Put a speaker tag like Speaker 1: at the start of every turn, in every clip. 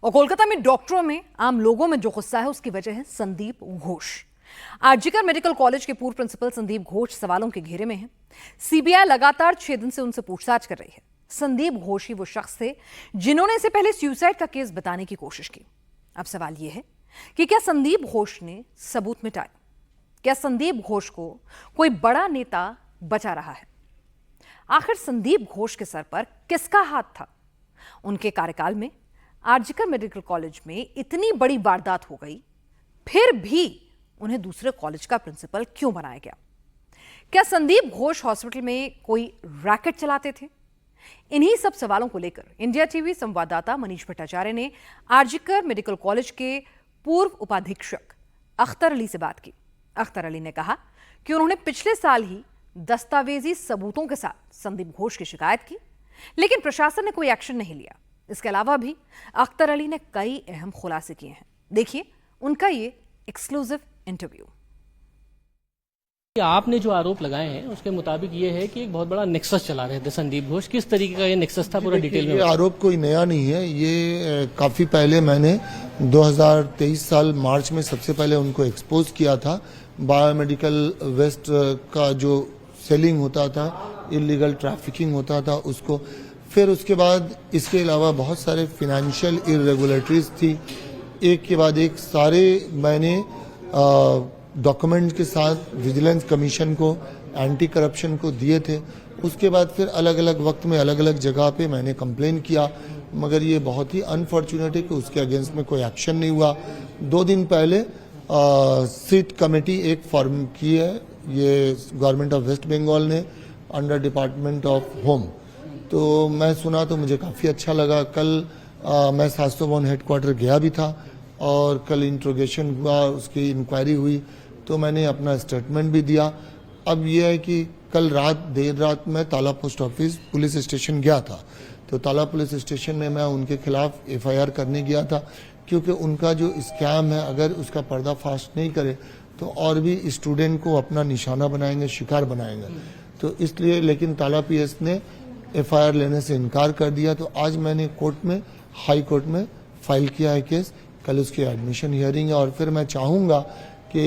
Speaker 1: और कोलकाता में डॉक्टरों में, आम लोगों में जो गुस्सा है उसकी वजह है संदीप घोष। आरजीकर मेडिकल कॉलेज के पूर्व प्रिंसिपल संदीप घोष सवालों के घेरे में हैं। सीबीआई लगातार 6 दिन से उनसे पूछताछ कर रही है। संदीप घोष ही वो शख्स थे जिन्होंने इससे पहले सुसाइड का केस बताने की कोशिश की। अब सवाल यह है कि क्या संदीप घोष ने सबूत मिटाए? क्या संदीप घोष को कोई बड़ा नेता बचा रहा है? आखिर संदीप घोष के सर पर किसका हाथ था? उनके कार्यकाल में आरजीकर मेडिकल कॉलेज में इतनी बड़ी वारदात हो गई, फिर भी उन्हें दूसरे कॉलेज का प्रिंसिपल क्यों बनाया गया? क्या संदीप घोष हॉस्पिटल में कोई रैकेट चलाते थे? इन्हीं सब सवालों को लेकर इंडिया टीवी संवाददाता मनीष भट्टाचार्य ने आरजीकर मेडिकल कॉलेज के पूर्व उपाधीक्षक अख्तर अली से बात की। अख्तर अली ने कहा कि उन्होंने पिछले साल ही दस्तावेजी सबूतों के साथ संदीप घोष की शिकायत की, लेकिन प्रशासन ने कोई एक्शन नहीं लिया। इसके अलावा भी अख्तर अली ने कई अहम खुलासे किए हैं। देखिए उनका ये एक्सक्लूसिव इंटरव्यू।
Speaker 2: आपने जो आरोप लगाए हैं उसके मुताबिक ये है कि एक बहुत बड़ा नेक्सस चला रहे थे संदीप घोष। किस तरीके का ये नेक्सस था, पूरा डिटेल में?
Speaker 3: ये आरोप कोई नया नहीं है। ये काफी पहले मैंने 2023 साल मार्च में सबसे पहले उनको एक्सपोज किया था। बायोमेडिकल वेस्ट का जो सेलिंग होता था, इलीगल ट्रैफिकिंग होता था उसको। फिर उसके बाद इसके अलावा बहुत सारे फिनेंशियल इरेगुलेटरीज थी। एक के बाद एक सारे मैंने डॉक्यूमेंट के साथ विजिलेंस कमीशन को, एंटी करप्शन को दिए थे। उसके बाद फिर अलग अलग वक्त में अलग अलग जगह पे मैंने कंप्लेन किया, मगर ये बहुत ही अनफॉर्चुनेट है कि उसके अगेंस्ट में कोई एक्शन नहीं हुआ। 2 दिन पहले सीट कमेटी एक फॉर्म की है, ये गवर्नमेंट ऑफ वेस्ट बंगाल ने, अंडर डिपार्टमेंट ऑफ होम। तो मैं सुना तो मुझे काफ़ी अच्छा लगा। कल मैं शास्त्री भवन हेडक्वार्टर गया भी था और कल इंट्रोगेशन हुआ, उसकी इंक्वायरी हुई, तो मैंने अपना स्टेटमेंट भी दिया। अब यह है कि कल रात देर रात में ताला पोस्ट ऑफिस पुलिस स्टेशन गया था। तो ताला पुलिस स्टेशन में मैं उनके खिलाफ एफआईआर करने गया था, क्योंकि उनका जो स्कैम है अगर उसका पर्दाफाश नहीं करे तो और भी स्टूडेंट को अपना निशाना बनाएंगे, शिकार बनाएंगे। तो इसलिए, लेकिन ताला पीएस ने एफआईआर लेने से इनकार कर दिया। तो आज मैंने कोर्ट में, हाई कोर्ट में फाइल किया है केस। कल उसकी एडमिशन हियरिंग है और फिर मैं चाहूँगा कि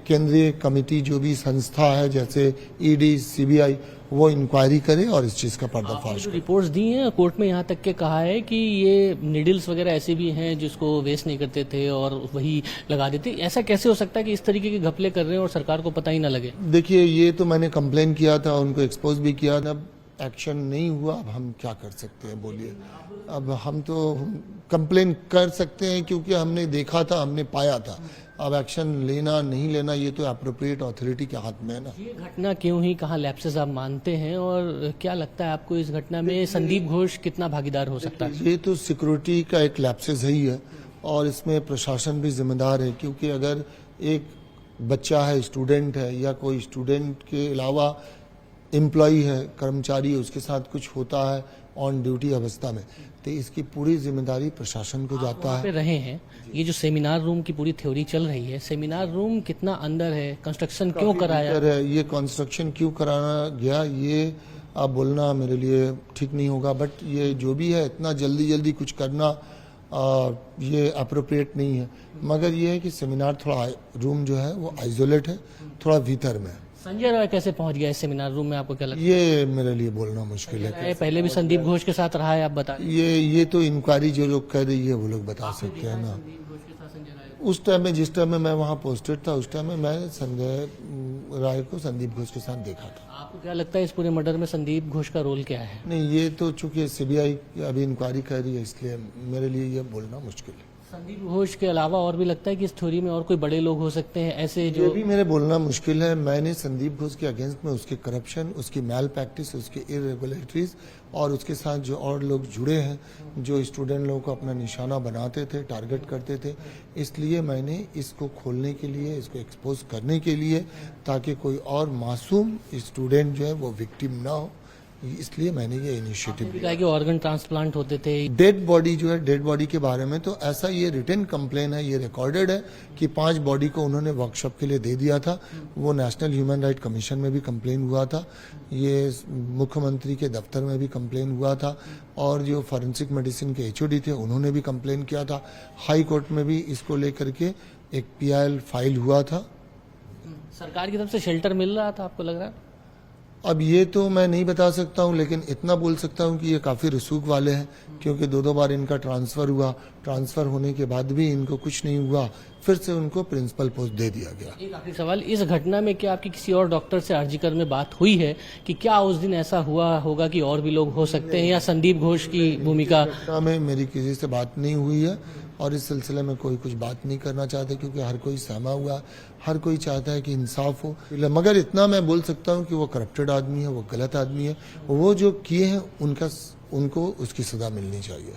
Speaker 3: केंद्रीय कमेटी जो भी संस्था है जैसे ईडी, सीबीआई, वो इंक्वायरी करे और इस चीज़ का पर्दाफाश करे।
Speaker 2: रिपोर्ट्स दी हैं कोर्ट में, यहाँ तक के कहा है कि ये नीडल्स वगैरह ऐसे भी हैं जिसको वेस्ट नहीं करते थे और वही लगा देते। ऐसा कैसे हो सकता है कि इस तरीके के घपले कर रहे हैं और सरकार को पता ही ना लगे?
Speaker 3: देखिए, ये तो मैंने कंप्लेन किया था, उनको एक्सपोज भी किया था। एक्शन नहीं हुआ, अब हम क्या कर सकते हैं बोलिए? अब हम तो कंप्लेन कर सकते हैं क्योंकि हमने देखा था, हमने पाया था। अब एक्शन लेना नहीं लेना ये तो अप्रोप्रिएट अथॉरिटी के हाथ में है ना।
Speaker 2: ये घटना क्यों ही, कहाँ लैप्सेस आप मानते हैं और क्या लगता है आपको इस घटना में संदीप घोष कितना भागीदार हो सकता है?
Speaker 3: ये तो सिक्योरिटी का एक लैप्सेस ही है और इसमें प्रशासन भी जिम्मेदार है, क्योंकि अगर एक बच्चा है, स्टूडेंट है, या कोई स्टूडेंट के अलावा एम्प्लॉई है, कर्मचारी, उसके साथ कुछ होता है ऑन ड्यूटी अवस्था में, तो इसकी पूरी जिम्मेदारी प्रशासन को जाता है।
Speaker 2: रहे हैं ये जो सेमिनार रूम की पूरी थ्योरी चल रही है, सेमिनार रूम कितना अंदर है, कंस्ट्रक्शन क्यों कराया
Speaker 3: है, ये कंस्ट्रक्शन क्यों कराना गया, ये आप बोलना मेरे लिए ठीक नहीं होगा। बट ये जो भी है, इतना जल्दी जल्दी कुछ करना ये अप्रोप्रिएट नहीं है। मगर ये है कि सेमिनार थोड़ा रूम जो है वो आइसोलेट है, थोड़ा भीतर में है।
Speaker 2: संजय रॉय कैसे पहुंच गया इस सेमिनार रूम में, आपको क्या लगता है?
Speaker 3: ये मेरे लिए बोलना मुश्किल है।
Speaker 2: पहले भी संदीप घोष के साथ रहा है, आप बताएं।
Speaker 3: ये तो इंक्वायरी जो लोग कर रही है वो लोग बता सकते हैं ना। उस टाइम में, जिस टाइम में मैं वहाँ पोस्टेड था, उस टाइम में मैं संजय राय को संदीप घोष के साथ देखा था।
Speaker 2: आपको क्या लगता है इस पूरे मर्डर में संदीप घोष का रोल क्या है?
Speaker 3: नहीं, ये तो चूंकि सीबीआई अभी इंक्वायरी कर रही है, इसलिए मेरे लिए ये बोलना मुश्किल है।
Speaker 2: संदीप घोष के अलावा और भी लगता है कि इस थ्योरी में और कोई बड़े लोग हो सकते हैं ऐसे जो?
Speaker 3: ये भी मेरे बोलना मुश्किल है। मैंने संदीप घोष के अगेंस्ट में उसके करप्शन, उसकी मैल प्रैक्टिस, उसके इरेगुलरिटीज और उसके साथ जो और लोग जुड़े हैं, जो स्टूडेंट लोगों को अपना निशाना बनाते थे, टारगेट करते थे, इसलिए मैंने इसको खोलने के लिए, इसको एक्सपोज करने के लिए, ताकि कोई और मासूम स्टूडेंट जो है वो विक्टिम ना हो, इसलिए मैंने ये इनिशिएटिव
Speaker 2: आपने भी
Speaker 3: लिया।
Speaker 2: कहा कि ऑर्गन ट्रांसप्लांट होते थे।
Speaker 3: डेड बॉडी जो है, डेड बॉडी के बारे में तो ऐसा ये रिटन कंप्लेन है, ये रिकॉर्डेड है कि 5 बॉडी को उन्होंने वर्कशॉप के लिए दे दिया था। वो नेशनल ह्यूमन राइट कमीशन में भी कंप्लेन हुआ था, ये मुख्यमंत्री के दफ्तर में भी कंप्लेन हुआ था, और जो फॉरेंसिक मेडिसिन के HOD थे उन्होंने भी कंप्लेन किया था। हाई कोर्ट में भी इसको लेकर के एक PIL फाइल हुआ था।
Speaker 2: सरकार की तरफ से शेल्टर मिल रहा था, आपको लग रहा है?
Speaker 3: अब ये तो मैं नहीं बता सकता हूँ, लेकिन इतना बोल सकता हूँ कि ये काफ़ी रसूख वाले हैं, क्योंकि 2 बार इनका ट्रांसफ़र हुआ। ट्रांसफ़र होने के बाद भी इनको कुछ नहीं हुआ, फिर से उनको प्रिंसिपल पोस्ट दे दिया गया।
Speaker 2: एक आखिरी सवाल, इस घटना में क्या आपकी किसी और डॉक्टर से आरजीकर में बात हुई है कि क्या उस दिन ऐसा हुआ होगा कि और भी लोग हो सकते हैं, या संदीप घोष की भूमिका?
Speaker 3: घटना में मेरी किसी से बात नहीं हुई है, और इस सिलसिले में कोई कुछ बात नहीं करना चाहते, क्योंकि हर कोई सहमा हुआ, हर कोई चाहता है कि इंसाफ हो। मगर इतना मैं बोल सकता हूँ कि वो करप्टेड आदमी है, वो गलत आदमी है, वो जो किए हैं उनको उसकी सजा मिलनी चाहिए।